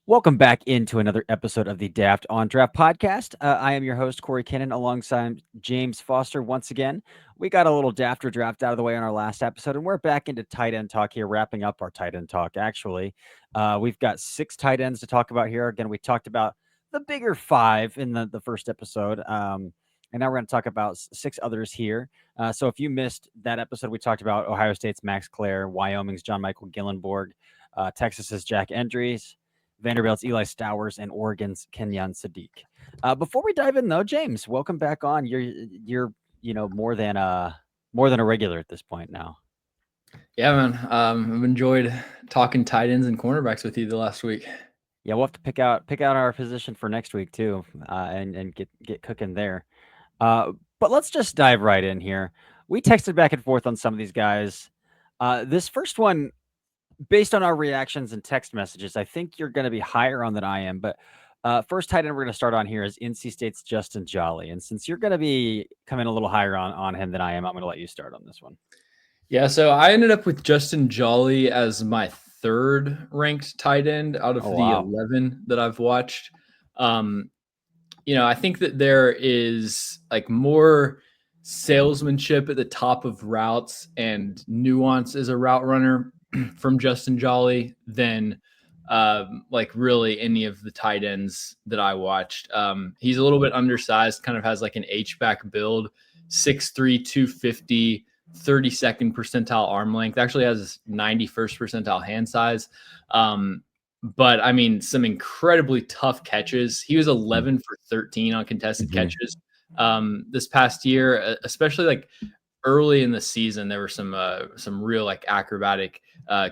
Welcome back into another episode of the Daft on Draft podcast. I am your host, Corey Kinnon, alongside James Foster. Once again, we got a little Dafter draft out of the way on our last episode, and we're back into tight end talk here, wrapping up our tight end talk. Actually, we've got 6 tight ends to talk about here. Again, we talked about the bigger 5 in the first episode. And now we're going to talk about 6 others here. So if you missed that episode, we talked about Ohio State's Max Clare, Wyoming's John Michael Gillenborg, Texas's Jack Endries, Vanderbilt's Eli Stowers, and Oregon's Kenyon Sadiq. Before we dive in, though, James, welcome back on. You're more than a regular at this point now. Yeah, man. I've enjoyed talking tight ends and cornerbacks with you the last week. Yeah, we'll have to pick out our position for next week too, and get cooking there. But let's just dive right in here. We texted back and forth on some of these guys. This first one, based on our reactions and text messages, I think you're going to be higher on than I am. But first tight end we're going to start on here is NC State's Justin Jolly. And since you're going to be coming a little higher on him than I am, I'm going to let you start on this one. Yeah, so I ended up with Justin Jolly as my third ranked tight end out of the 11 that I've watched. I think that there is like more salesmanship at the top of routes and nuance as a route runner from Justin Jolly than like really any of the tight ends that I watched. He's a little bit undersized, kind of has like an H-back build, 6'3", 250, 32nd percentile arm length, actually has 91st percentile hand size. But I mean, some incredibly tough catches. He was 11 for 13 on contested catches this past year, especially like early in the season. There were some real like acrobatic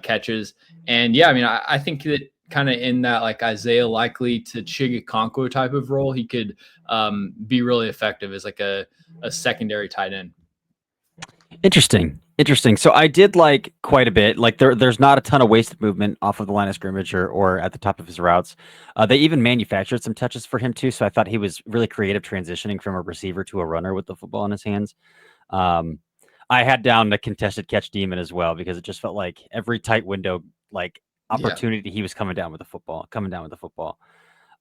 catches. And yeah, I mean, I think that kind of in that like Isaiah Likely to Chigakonko type of role, he could be really effective as like a secondary tight end. Interesting. So I did like quite a bit. Like there's not a ton of wasted movement off of the line of scrimmage or at the top of his routes. They even manufactured some touches for him too. So I thought he was really creative transitioning from a receiver to a runner with the football in his hands. I had down the contested catch demon as well because it just felt like every tight window like opportunity he was coming down with the football.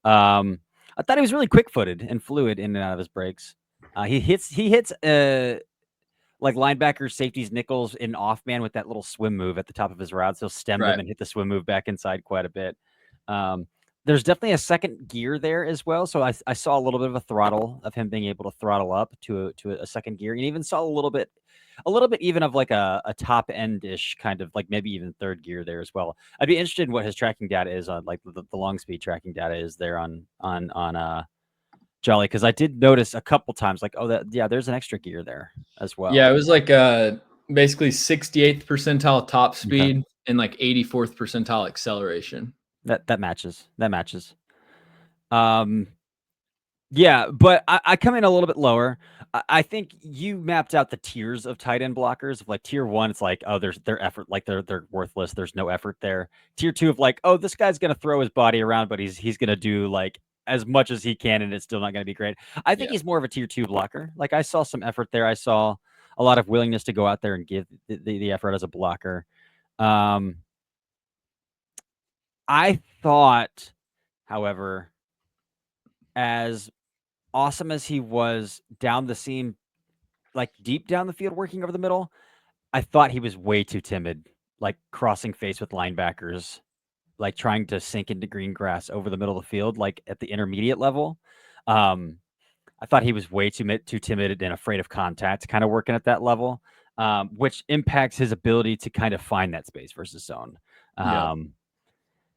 I thought he was really quick-footed and fluid in and out of his breaks. He hits like linebackers, safeties, nickels in off man with that little swim move at the top of his routes. He'll stem them and hit the swim move back inside quite a bit. There's definitely a second gear there as well. So I saw a little bit of a throttle of him being able to throttle up to a second gear, and even saw a little bit even of like a top end ish kind of like maybe even third gear there as well. I'd be interested in what his tracking data is on like the long speed tracking data is there on Jolly, because I did notice a couple times like, there's an extra gear there as well. Yeah, it was like basically 68th percentile top speed and like 84th percentile acceleration. That matches. Yeah, but I come in a little bit lower. I think you mapped out the tiers of tight end blockers. Of like tier 1, it's like, oh, their effort, like they're worthless. There's no effort there. Tier 2 of like, oh, this guy's gonna throw his body around, but he's gonna do like as much as he can, and it's still not gonna be great. I think he's more of a tier 2 blocker. Like I saw some effort there. I saw a lot of willingness to go out there and give the effort as a blocker. I thought, however, as awesome as he was down the seam, like deep down the field, working over the middle, I thought he was way too timid, like crossing face with linebackers, like trying to sink into green grass over the middle of the field, like at the intermediate level. I thought he was way too timid and afraid of contact, kind of working at that level, which impacts his ability to kind of find that space versus zone.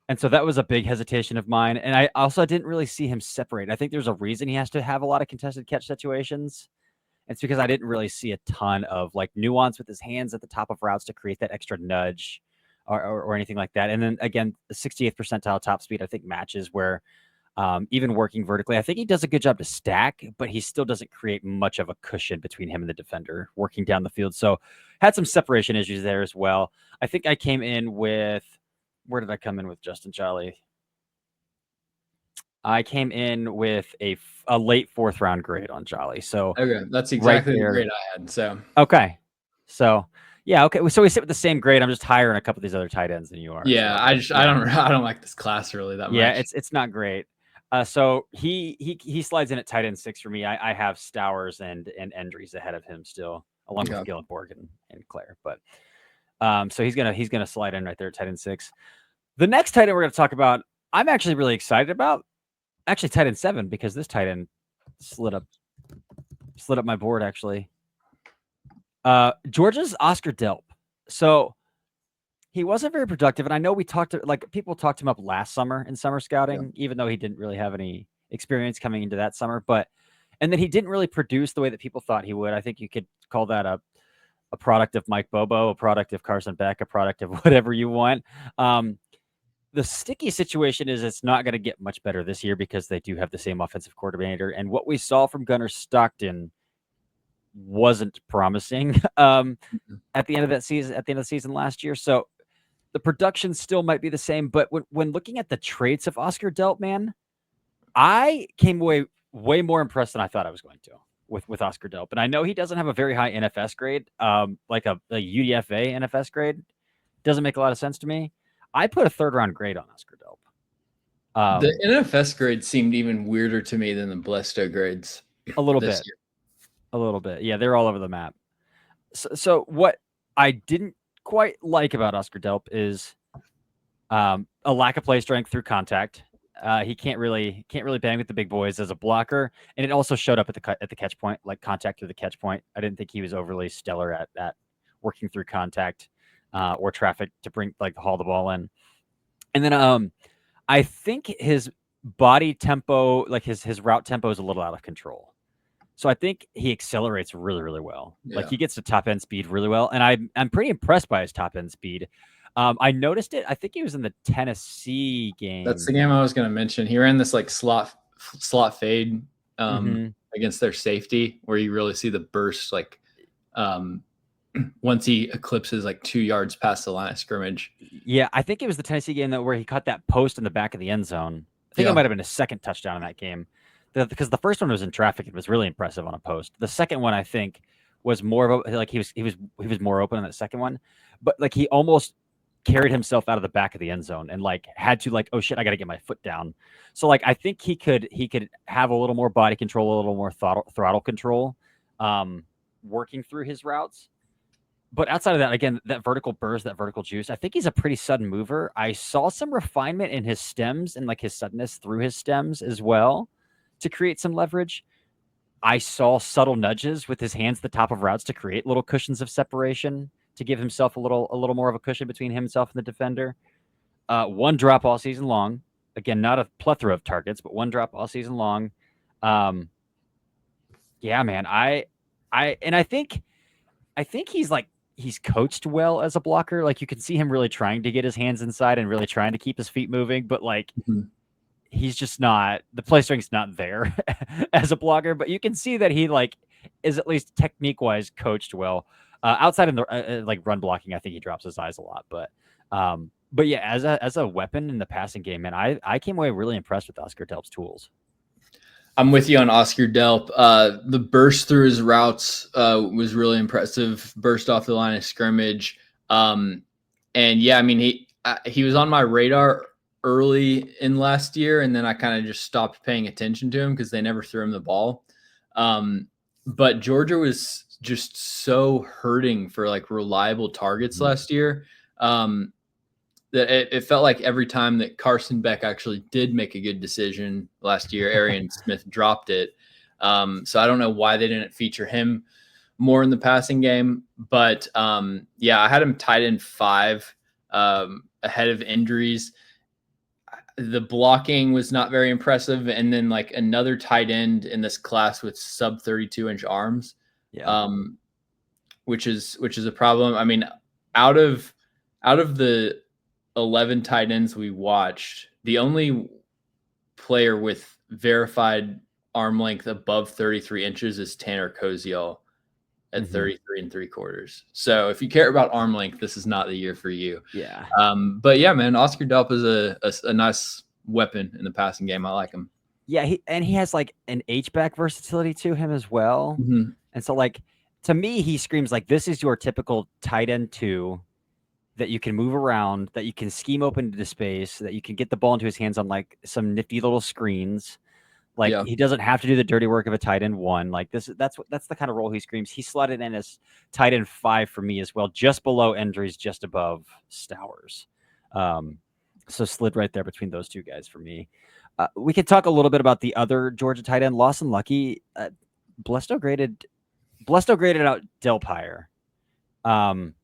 And so that was a big hesitation of mine. And I also didn't really see him separate. I think there's a reason he has to have a lot of contested catch situations. It's because I didn't really see a ton of like nuance with his hands at the top of routes to create that extra nudge or anything like that. And then again, the 68th percentile top speed, I think matches where even working vertically, I think he does a good job to stack, but he still doesn't create much of a cushion between him and the defender working down the field. So had some separation issues there as well. I think I came in with, where did I come in with Justin Jolly? I came in with a late 4th round grade on Jolly. So okay, that's exactly the grade I had. So okay, so Yeah, okay. So we sit with the same grade. I'm just higher in a couple of these other tight ends than you are. Yeah, So I don't like this class really that yeah, much. it's not great. So he slides in at tight end 6 for me. I have Stowers and Endries ahead of him still, along with Okay. Gillenborg and Claire. But so he's gonna slide in right there at tight end 6. The next tight end we're gonna talk about, I'm actually really excited about. Actually, tight end 7, because this tight end slid up my board actually. Georgia's Oscar Delp. So he wasn't very productive, and I know people talked him up last summer in summer scouting, even though he didn't really have any experience coming into that summer. And then he didn't really produce the way that people thought he would. I think you could call that a product of Mike Bobo, a product of Carson Beck, a product of whatever you want. The sticky situation is it's not going to get much better this year because they do have the same offensive coordinator, and what we saw from Gunnar Stockton wasn't promising at the end of the season last year. So the production still might be the same, but when looking at the traits of Oscar Delp, man, I came away way more impressed than I thought I was going to with Oscar Delp. And I know he doesn't have a very high NFS grade, like a UDFA NFS grade. Doesn't make a lot of sense to me. I put a 3rd round grade on Oscar Delp. The NFS grade seemed even weirder to me than the Blesto grades. A little this bit. year. A little bit. Yeah, they're all over the map. So what I didn't quite like about Oscar Delp is a lack of play strength through contact. He can't really bang with the big boys as a blocker, and it also showed up at the catch point, like contact through the catch point. I didn't think he was overly stellar at working through contact or traffic to haul the ball in. And then I think his body tempo, like his route tempo, is a little out of control. So I think he accelerates really, really well. Yeah. Like he gets to top end speed really well, and I'm pretty impressed by his top end speed. I noticed it. I think he was in the Tennessee game. That's the game I was going to mention. He ran this like slot fade against their safety, where you really see the burst like once he eclipses like 2 yards past the line of scrimmage. Yeah, I think it was the Tennessee game where he caught that post in the back of the end zone. I think it might have been his second touchdown in that game, because the first one was in traffic. It was really impressive on a post. The second one, I think, was more of a, like he was more open on that second one, but like he almost carried himself out of the back of the end zone and like had to like, oh shit, I got to get my foot down. So like I think he could have a little more body control, a little more throttle control, working through his routes. But outside of that, again, that vertical burst, that vertical juice, I think he's a pretty sudden mover. I saw some refinement in his stems and like his suddenness through his stems as well to create some leverage. I saw subtle nudges with his hands at the top of routes to create little cushions of separation to give himself a little more of a cushion between himself and the defender. One drop all season long. Again, not a plethora of targets, but one drop all season long. Yeah, man. I think he's coached well as a blocker. Like you can see him really trying to get his hands inside and really trying to keep his feet moving, but like he's just not, the play strength's not there as a blocker, but you can see that he like is at least technique wise coached well. Outside of the like run blocking, I think he drops his eyes a lot, but yeah, as a weapon in the passing game, man, I came away really impressed with Oscar Delp's tools. I'm with you on Oscar Delp. The burst through his routes was really impressive. Burst off the line of scrimmage, and yeah, I mean he was on my radar early in last year, and then I kind of just stopped paying attention to him because they never threw him the ball. But Georgia was just so hurting for like reliable targets last year. That it felt like every time that Carson Beck actually did make a good decision last year, Arian Smith dropped it. So I don't know why they didn't feature him more in the passing game. But yeah, I had him tight end 5 ahead of Endries. The blocking was not very impressive. And then like another tight end in this class with sub 32-inch arms, which is a problem. I mean, out of the 11 tight ends we watched, the only player with verified arm length above 33 inches is Tanner Koziel at 33 3/4. So if you care about arm length, this is not the year for you. Yeah. But yeah, man, Oscar Delp is a nice weapon in the passing game. I like him. Yeah, he has like an H-back versatility to him as well. And so like to me, he screams like this is your typical tight end 2 that you can move around, that you can scheme open into space, that you can get the ball into his hands on like some nifty little screens. Like Yeah. he doesn't have to do the dirty work of a tight end 1. Like that's the kind of role he screams. He slotted in as tight end 5 for me as well, just below Endries, just above Stowers. So slid right there between those two guys for me. We could talk a little bit about the other Georgia tight end, Lawson Lucky. Blesto graded out Delp higher. And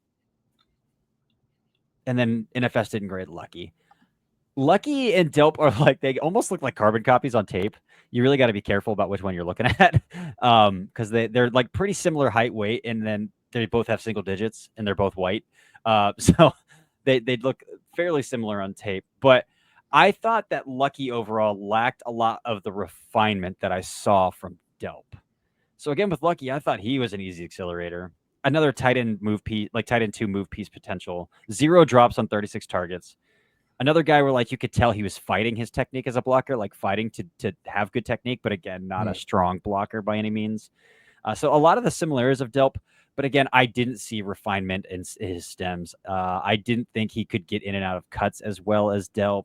then NFS didn't grade Lucky. Lucky and Delp are like, they almost look like carbon copies on tape. You really got to be careful about which one you're looking at, because they're like pretty similar height, weight, and then they both have single digits, and they're both white. So they look fairly similar on tape. But I thought that Lucky overall lacked a lot of the refinement that I saw from Delp. So again, with Lucky, I thought he was an easy accelerator. Another tight end move piece, like tight end 2 move piece potential. 0 drops on 36 targets. Another guy where like you could tell he was fighting his technique as a blocker, like fighting to have good technique, but again, not a strong blocker by any means. So a lot of the similarities of Delp, but again, I didn't see refinement in his stems. I didn't think he could get in and out of cuts as well as Delp.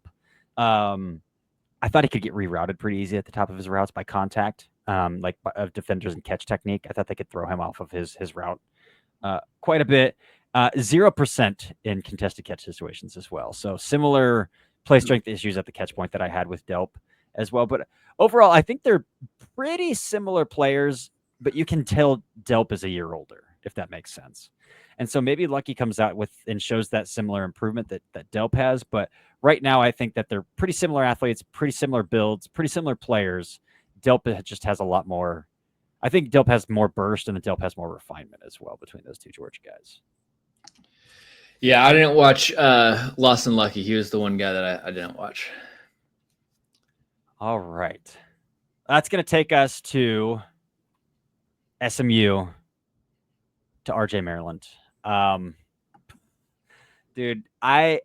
I thought he could get rerouted pretty easy at the top of his routes by contact, like of defenders and catch technique. I thought they could throw him off of his route quite a bit. 0% in contested catch situations as well. So similar play strength issues at the catch point that I had with Delp as well. But overall, I think they're pretty similar players, but you can tell Delp is a year older, if that makes sense. And so maybe Lucky comes out with and shows that similar improvement that Delp has. But right now, I think that they're pretty similar athletes, pretty similar builds, pretty similar players. Delp just has a lot more. I think Delp has more burst, and the Delp has more refinement as well between those two Georgia guys. Yeah, I didn't watch Lawson Lucky. He was the one guy that I didn't watch. All right. That's going to take us to SMU, to RJ Maryland. Dude, I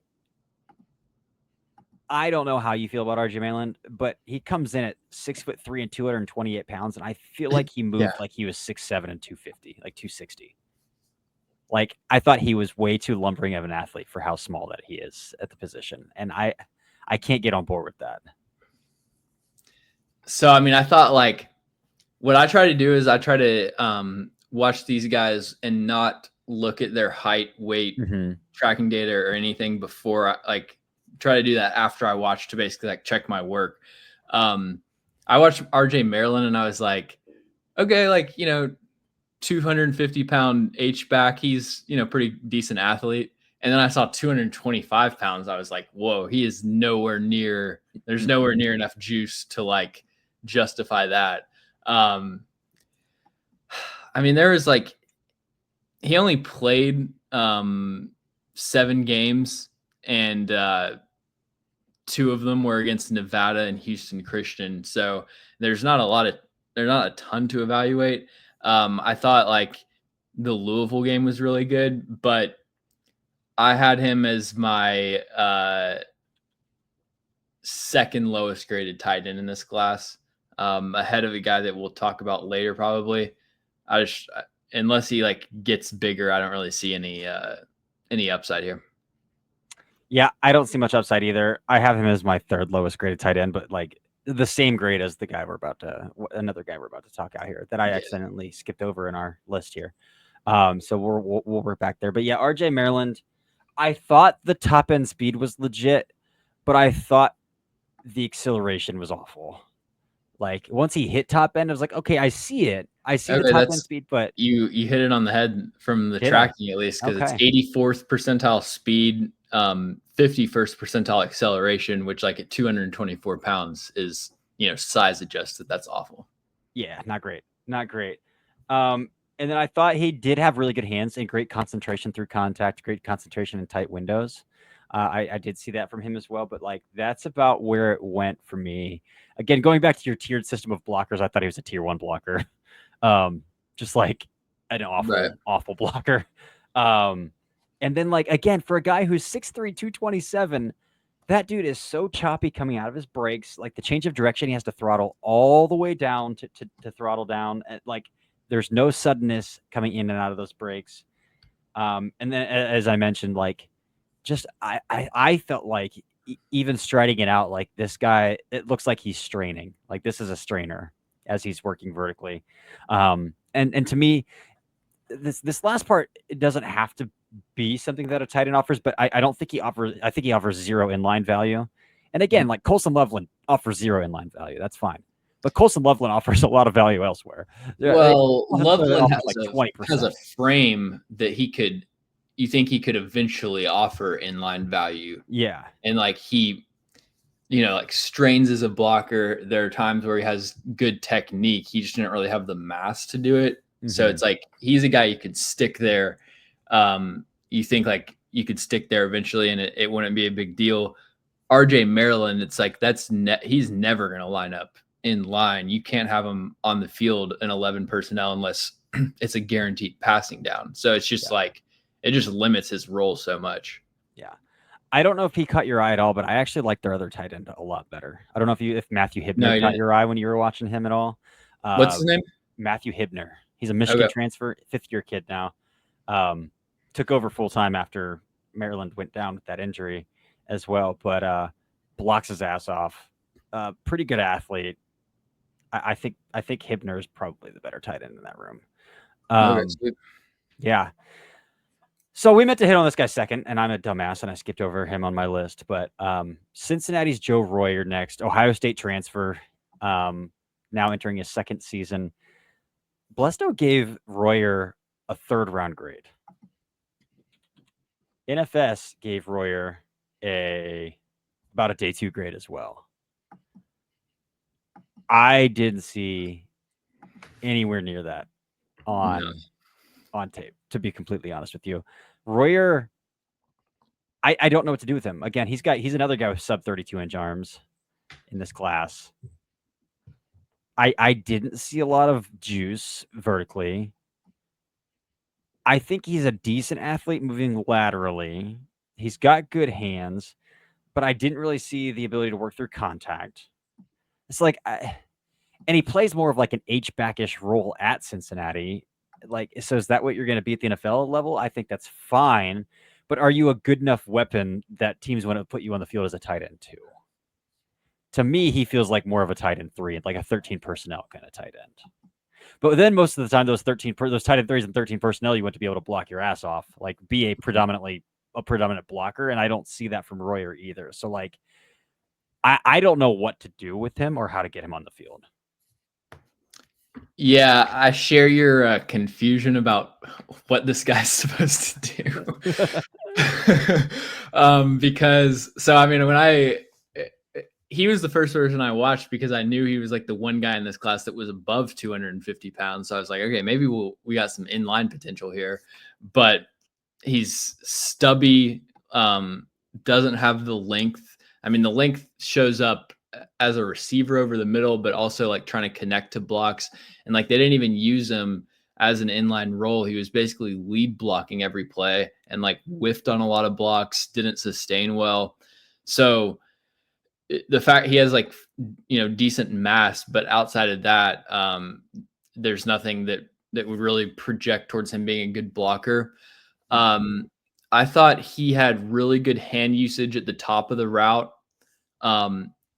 don't know how you feel about RJ Maryland, but he comes in at 6'3" and 228 pounds, and I feel like he moved like he was 6'7" and 250, like 260. Like I thought he was way too lumbering of an athlete for how small that he is at the position, and I can't get on board with that. So I mean, I thought like what I try to do is I try to watch these guys and not look at their height, weight, tracking data or anything before I like try to do that after I watch to basically like check my work. I watched RJ Maryland and I was like, okay, like, 250-pound H-back. He's, pretty decent athlete. And then I saw 225 pounds. I was like, whoa, he is nowhere near. There's nowhere near enough juice to like justify that. I mean, there was like, he only played 7 games and 2 of them were against Nevada and Houston Christian. So there's not a ton to evaluate. I thought like the Louisville game was really good, but I had him as my second lowest graded tight end in this class, ahead of a guy that we'll talk about later probably. Unless he like gets bigger, I don't really see any upside here. Yeah, I don't see much upside either. I have him as my third lowest graded tight end, but like the same grade as another guy we're about to talk out here that I accidentally skipped over in our list here. So we'll work back there. But yeah, RJ Maryland, I thought the top end speed was legit, but I thought the acceleration was awful. Like once he hit top end, I was like, okay, I see it. I see the top end speed, but you hit it on the head from the tracking at least, because it's 84th percentile speed, 51st percentile acceleration, which like at 224 pounds is, size adjusted. That's awful. Yeah, not great. And then I thought he did have really good hands and great concentration through contact, great concentration in tight windows. I did see that from him as well, but like that's about where it went for me. Again, going back to your tiered system of blockers, I thought he was a tier 1 blocker. Just like an awful blocker. And then like, again, for a guy who's 6'3", 227, that dude is so choppy coming out of his breaks. Like the change of direction, he has to throttle all the way down to throttle down. Like There's no suddenness coming in and out of those breaks. And then, as I mentioned, like, just I felt like even striding it out, like this guy, it looks like he's straining. Like this is a strainer as he's working vertically. And to me, this last part, it doesn't have to be something that a tight end offers, but I don't think he offers. I think he offers zero inline value. And again, like Colson Loveland offers zero inline value. That's fine. But Colson Loveland offers a lot of value elsewhere. Well, It Loveland offers like has 20%. a frame that you think he could eventually offer inline value. Yeah. And like he, like strains as a blocker. There are times where he has good technique. He just didn't really have the mass to do it. So Mm-hmm. it's like he's a guy you could stick there. You think like you could stick there eventually and it wouldn't be a big deal. RJ Maryland, it's like he's never going to line up in line. You can't have him on the field in 11 personnel unless it's a guaranteed passing down. So it's just like it just limits his role so much. Yeah. I don't know if he caught your eye at all, but I actually like their other tight end a lot better. I don't know if Matthew No, Hibner he caught didn't. your eye when you were watching him at all. What's his name? Matthew Hibner. He's a Michigan Okay. transfer, 5th-year kid now. Took over full time after Maryland went down with that injury as well, but blocks his ass off. Pretty good athlete. I think Hibner is probably the better tight end in that room. Okay. Sweet. Yeah. So we meant to hit on this guy second, and I'm a dumbass, and I skipped over him on my list. But Cincinnati's Joe Royer next, Ohio State transfer, now entering his second season. Blesto gave Royer a 3rd-round grade. NFS gave Royer about a day 2 grade as well. I didn't see anywhere near that on tape, to be completely honest with you. Royer, I don't know what to do with him. Again, he's another guy with sub 32-inch arms in this class. I didn't see a lot of juice vertically. I think he's a decent athlete moving laterally. He's got good hands, but I didn't really see the ability to work through contact. It's like, and he plays more of like an H-backish role at Cincinnati. Like, so is that what you're going to be at the NFL level? I think that's fine. But are you a good enough weapon that teams want to put you on the field as a tight end too? To me, he feels like more of a tight end 3, like a 13 personnel kind of tight end. But then most of the time, those tight end 3s and 13 personnel, you want to be able to block your ass off, like be a predominant blocker. And I don't see that from Royer either. So like, I don't know what to do with him or how to get him on the field. Yeah, I share your confusion about what this guy's supposed to do. Because I mean, he was the first person I watched because I knew he was like the one guy in this class that was above 250 pounds. So I was like, okay, maybe we got some inline potential here, but he's stubby, doesn't have the length. I mean, the length shows up as a receiver over the middle, but also like trying to connect to blocks. And like they didn't even use him as an inline role. He was basically lead blocking every play and like whiffed on a lot of blocks, didn't sustain well. So the fact he has like, decent mass, but outside of that, there's nothing that would really project towards him being a good blocker. I thought he had really good hand usage at the top of the route.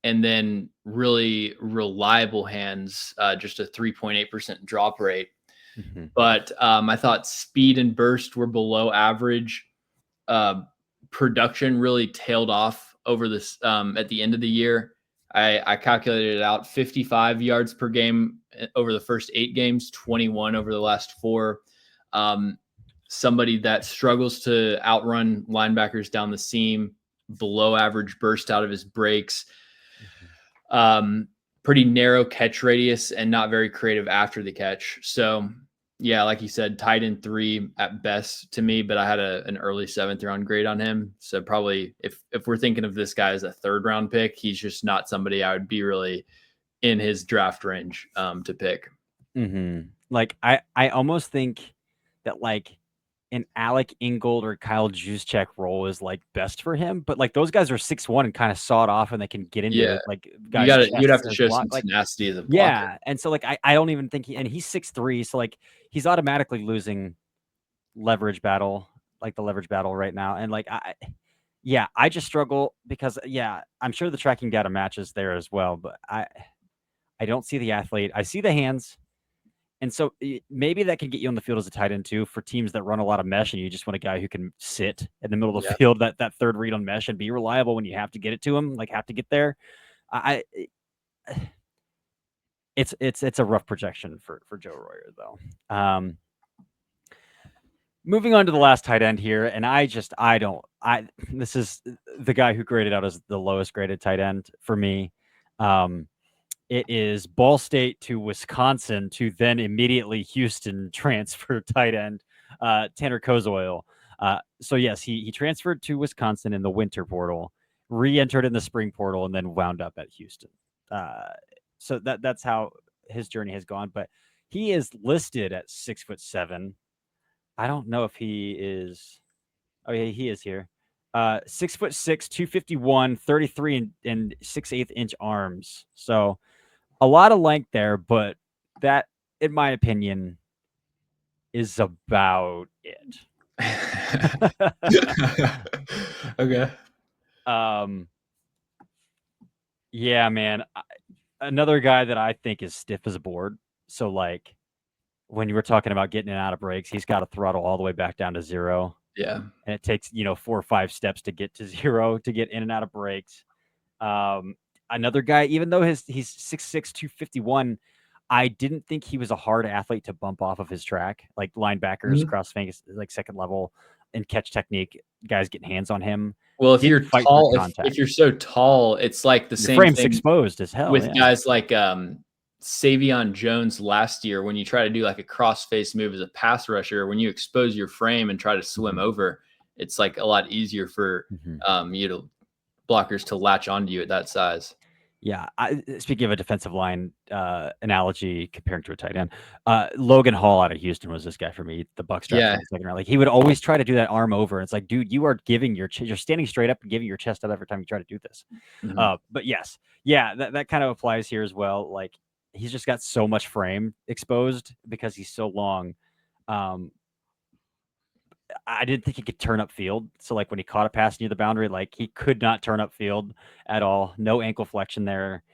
And then really reliable hands, just a 3.8% drop rate. Mm-hmm. But I thought speed and burst were below average. Production really tailed off over this at the end of the year. I calculated it out: 55 yards per game over the first 8 games, 21 over the last 4. Somebody that struggles to outrun linebackers down the seam, below average burst out of his breaks. Pretty narrow catch radius and not very creative after the catch. So yeah, like you said, tight end 3 at best to me, but I had an early 7th-round grade on him. So probably if we're thinking of this guy as a 3rd-round pick, he's just not somebody I would be really in his draft range to pick. Mm-hmm. Like I almost think that like an Alec Ingold or Kyle Juszczyk role is like best for him, but like those guys are 6'1" and kind of sawed off and they can get into Yeah. like guys' You'd have chests to as show block. some Like, tenacity as a blocker. yeah, and so like I don't even think he's 6'3", so like he's automatically losing leverage battle, like the leverage battle right now, and like I just struggle because I'm sure the tracking data matches there as well, but I don't see the athlete. I see the hands. And so maybe that can get you on the field as a tight end too for teams that run a lot of mesh and you just want a guy who can sit in the middle of the field, that third read on mesh and be reliable when you have to get it to him, like have to get there. It's a rough projection for Joe Royer though. Moving on to the last tight end here, and this is the guy who graded out as the lowest graded tight end for me. It is Ball State to Wisconsin to then immediately Houston transfer tight end Tanner Kozoil. So yes, he transferred to Wisconsin in the winter portal, re-entered in the spring portal, and then wound up at Houston. So that's how his journey has gone. But he is listed at 6'7". I don't know if he is. Oh yeah, he is here. 6'6", 251, 33 and 6/8 inch arms. So a lot of length there, but that, in my opinion, is about it. Okay. Yeah, man. Another guy that I think is stiff as a board. So, like, when you were talking about getting in and out of breaks, he's got to throttle all the way back down to 0. Yeah. And it takes, 4 or 5 steps to get to 0 to get in and out of breaks. Another guy, even though he's 6'6", 251, I didn't think he was a hard athlete to bump off of his track. Like linebackers, cross fingers, like second level and catch technique, guys getting hands on him. Well, if Didn't you're fight through tall, contact. if you're so tall, it's like the Your same frame's thing exposed as hell with guys like Savion Jones last year. When you try to do like a cross face move as a pass rusher, when you expose your frame and try to swim over, it's like a lot easier for blockers to latch onto you at that size. Yeah. Speaking of a defensive line analogy comparing to a tight end, Logan Hall out of Houston was this guy for me, the Bucks draft in the second round. Like he would always try to do that arm over. It's like, dude, you are giving you're standing straight up and giving your chest out every time you try to do this. But yes, that kind of applies here as well. Like he's just got so much frame exposed because he's so long. I didn't think he could turn up field. So like when he caught a pass near the boundary, like he could not turn up field at all. No ankle flexion there.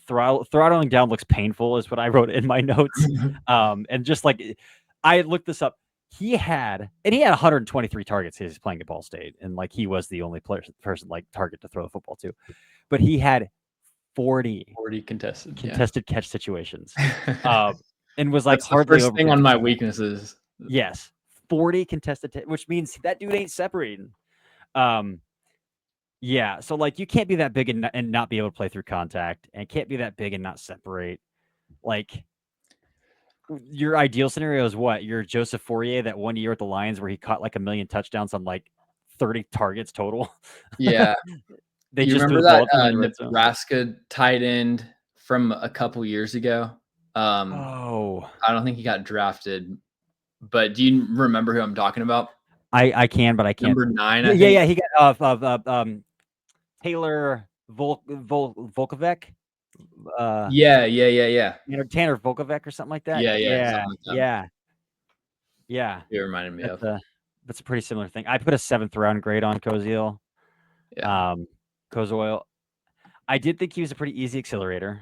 Throttling down looks painful is what I wrote in my notes. And just like I looked this up, he had 123 targets. He's playing at Ball State, and like he was the only person like target to throw the football to, but he had 40 contested catch situations, and was like That's hardly the first over thing on my weaknesses. Yes. 40 contested, which means that dude ain't separating. Yeah. So like you can't be that big and not be able to play through contact, and can't be that big and not separate. Like your ideal scenario is what? You're Joseph Fourier that 1 year at the Lions where he caught like 1 million touchdowns on like 30 targets total. Yeah. They you just remember threw the ball that to him in the red zone. Nebraska tight end from a couple years ago? I don't think he got drafted, but do you remember who I'm talking about? I can, but I can't. Number 9, I think. Yeah, he got Taylor Volkovec. Yeah. Tanner Volkovec or something like that. Yeah. It reminded me of. That's a pretty similar thing. I put a 7th round grade on Kozoil. Kozoil. I did think he was a pretty easy accelerator.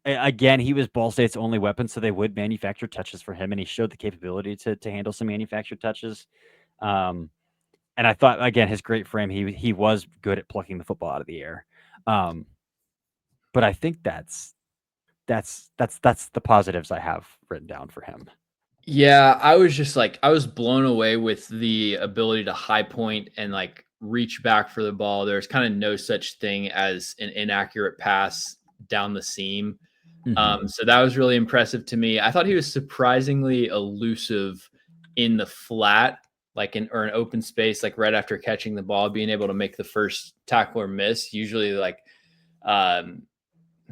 Again, he was Ball State's only weapon, so they would manufacture touches for him, and he showed the capability to handle some manufactured touches. And I thought, again, his great frame, he was good at plucking the football out of the air. But I think that's the positives I have written down for him. Yeah, I was blown away with the ability to high point and like reach back for the ball. There's kind of no such thing as an inaccurate pass down the seam. So that was really impressive to me. I thought he was surprisingly elusive in the flat, like or an open space, like right after catching the ball, being able to make the first tackle or miss. Usually like I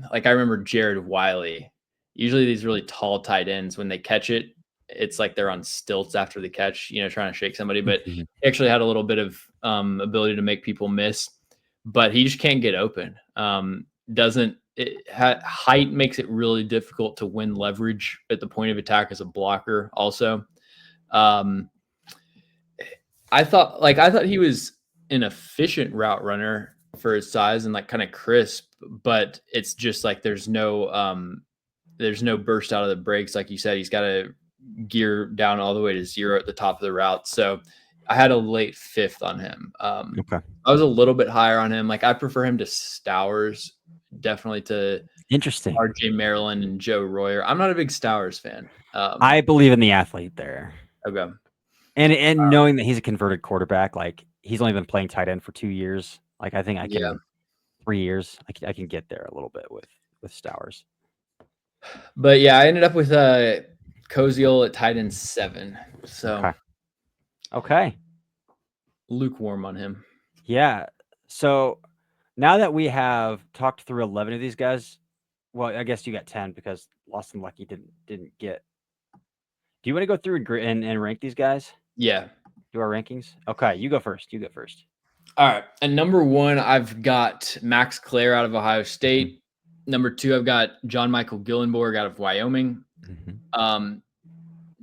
remember Jared Wiley. Usually these really tall tight ends, when they catch it it's like they're on stilts after the catch, trying to shake somebody. But Mhm. he actually had a little bit of ability to make people miss, but he just can't get open. Height makes it really difficult to win leverage at the point of attack as a blocker. Also, um, I thought he was an efficient route runner for his size and like kind of crisp, but it's just like there's no burst out of the brakes. Like you said, he's got to gear down all the way to 0 at the top of the route. So I had a late 5th on him. Okay. I was a little bit higher on him. Like I prefer him to Stowers, definitely to Interesting. RJ Maryland and Joe Royer. I'm not a big Stowers fan. I believe in the athlete there. Okay. And knowing that he's a converted quarterback, like he's only been playing tight end for 2 years. Like I think I Yeah. can 3 years. I can get there a little bit with Stowers. But yeah, I ended up with Koziel at tight end 7. So Okay. lukewarm on him. Yeah. So now that we have talked through 11 of these guys, well, I guess you got 10 because Lost and Lucky didn't get. Do you want to go through and rank these guys? Yeah. Do our rankings? Okay, you go first. All right. At number 1, I've got Max Clare out of Ohio State. Number 2, I've got John Michael Gillenborg out of Wyoming.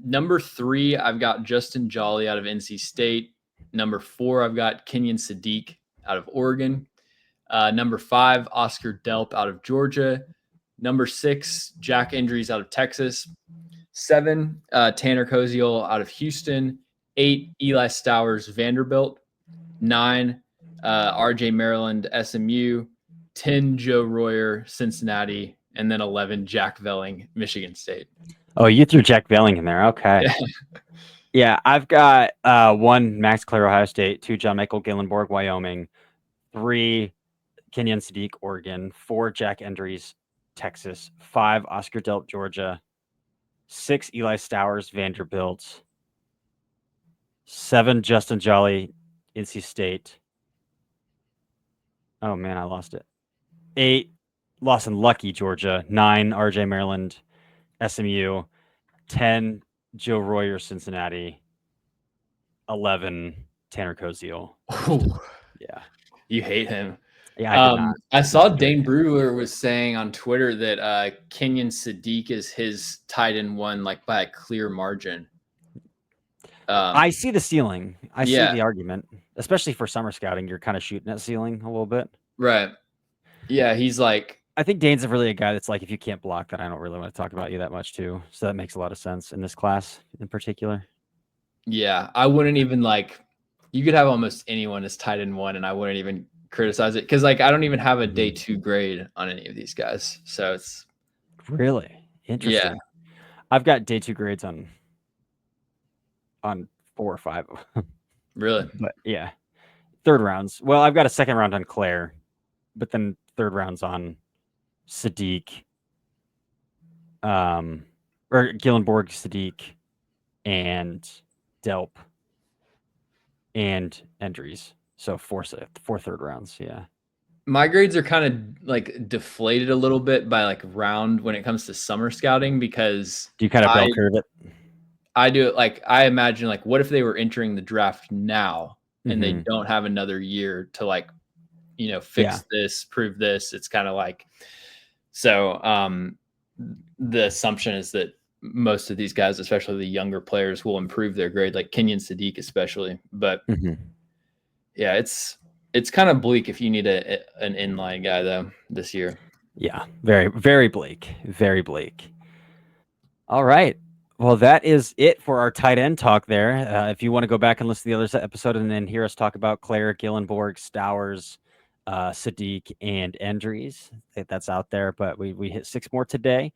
Number 3, I've got Justin Jolly out of NC State. Number 4, I've got Kenyon Sadiq out of Oregon. Number 5, Oscar Delp out of Georgia. Number 6, Jack Endries out of Texas. 7, Tanner Koziel out of Houston. 8, Eli Stowers, Vanderbilt. 9, RJ Maryland, SMU. 10, Joe Royer, Cincinnati. And then 11, Jack Velling, Michigan State. Oh, you threw Jack Velling in there. Okay. Yeah, I've got 1, Max Clare, Ohio State. 2, John Michael Gillenborg, Wyoming. 3, Kenyon Sadiq, Oregon. 4, Jack Endries, Texas. 5, Oscar Delp, Georgia. 6, Eli Stowers, Vanderbilt. 7, Justin Jolly, NC State. Oh, man, I lost it. 8, Lost and Lucky, Georgia. 9, RJ Maryland, SMU. 10, Joe Royer, Cincinnati. 11, Tanner Koziel. Yeah. You hate him. Yeah, I did not. I saw Dane Brewer was saying on Twitter that Kenyon Sadiq is his tight end 1, like by a clear margin. I see the ceiling. I see Yeah. the argument, especially for summer scouting. You're kind of shooting at ceiling a little bit. Right. Yeah, he's like. I think Dane's really a guy that's like, if you can't block, then I don't really want to talk about you that much too. So that makes a lot of sense in this class in particular. Yeah, I wouldn't even like. You could have almost anyone as tight end 1, and I wouldn't even criticize it because like I don't even have a day 2 grade on any of these guys. So it's really interesting. Yeah. I've got day 2 grades on 4 or 5 of them. Really? But yeah, 3rd rounds. Well, I've got a 2nd round on Claire, but then 3rd rounds on Sadiq, or Gillenborg, Sadiq, and Delp, and Endries. So 4 3rd rounds. Yeah. My grades are kind of like deflated a little bit by like round when it comes to summer scouting because Do you kind of bell curve it? I do it like I imagine like what if they were entering the draft now and they don't have another year to like fix this, prove this. It's kind of like so the assumption is that most of these guys, especially the younger players, will improve their grade, like Kenyon Sadiq especially. But yeah, it's kind of bleak if you need an inline guy though this year. Yeah, very, very bleak. Very bleak. All right. Well, that is it for our tight end talk there. If you want to go back and listen to the other episode and then hear us talk about Claire, Gillenborg, Stowers, Sadiq, and Endries, that's out there. But we hit 6 more today.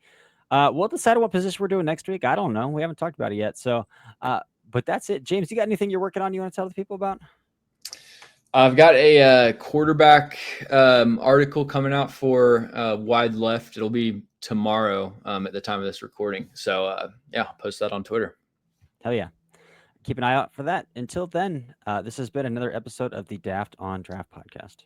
We'll decide what position we're doing next week. I don't know. We haven't talked about it yet. So, but that's it. James, you got anything you're working on you want to tell the people about? I've got a quarterback article coming out for Wide Left. It'll be tomorrow at the time of this recording. So, yeah, I'll post that on Twitter. Hell yeah. Keep an eye out for that. Until then, this has been another episode of the Daft on Draft podcast.